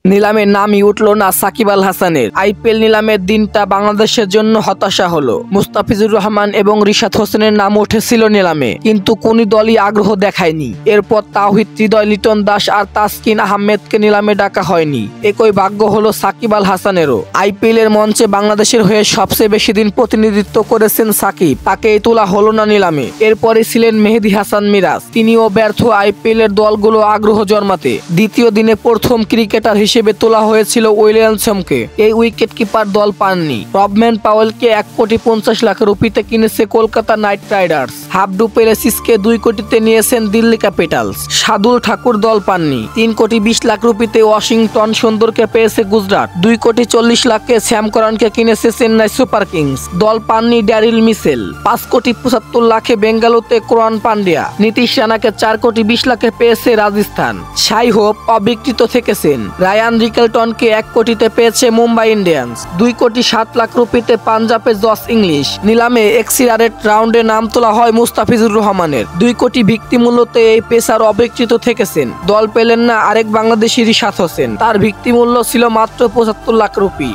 নিলামে নামই উঠল না সাকিব আল হাসানের। আইপিএল নিলামের দিনটা বাংলাদেশের জন্য হতাশা হলো। মুস্তাফিজুর রহমান এবং রিশাদ হোসেনের নাম উঠেছিল নিলামে, কিন্তু কোন দলই আগ্রহ দেখায়নি। এরপর তাওহিদ হৃদয়, লিটন দাস আর তাসকিন আহমেদকে নিলামে ডাকা হয়নি। একই ভাগ্য হলো সাকিব আল হাসানেরও। আইপিএল এর মঞ্চে বাংলাদেশের হয়ে সবচেয়ে বেশি দিন প্রতিনিধিত্ব করেছেন সাকিব, তাকেই তোলা হলো না নিলামে। এরপরে ছিলেন মেহেদী হাসান মিরাজ, তিনিও ব্যর্থ আইপিএল এর দলগুলো আগ্রহ জন্মাতে। দ্বিতীয় দিনে প্রথম ক্রিকেটার হিসেবে তোলা হয়েছিল উইলিয়ামসনকে, এই উইকেট কিপার দল পাননি। রবম্যান পাওয়েলকে 1,50,00,000 রুপিতে কিনেছে Kolkata Knight Riders. Faf du প্লেসিসকে 2 কোটিতে নিয়েছেন দিল্লি ক্যাপিটালস। শার্দুল ঠাকুর দল পাননি। 3,20,00,000 রুপিতে ওয়াশিংটন সুন্দরকে পেয়েছে গুজরাট। 2,40,00,000-এ স্যাম করনকে কিনেছে চেন্নাই সুপার কিংস, দল পাননি ড্যারিল মিচেল। 5,75,00,000-এ বেঙ্গালুরুতে ক্রোয়ান পান্ডিয়া। নীতিশ রানাকে 4,20,00,000-এ পেয়েছে রাজস্থান। শাই হোপ অবিকৃত থেকেছেন। রায়ান রিকেলটনকে 1 কোটিতে পেয়েছে মুম্বাই ইন্ডিয়ান্স। 2,07,00,000 রুপিতে পাঞ্জাবে জস ইংলিশ। নিলামে এক্সিলারেট রাউন্ডে নাম তোলা হয় মুস্তাফিজুর রহমানের। 2 কোটি ভিত্তিমূল্যতে এই পেসার অবিকৃত থেকেছেন। দল পেলেন না আরেক বাংলাদেশি রিশাদ হোসেন, তার ভিত্তিমূল্য ছিল মাত্র 75,00,000 রুপি।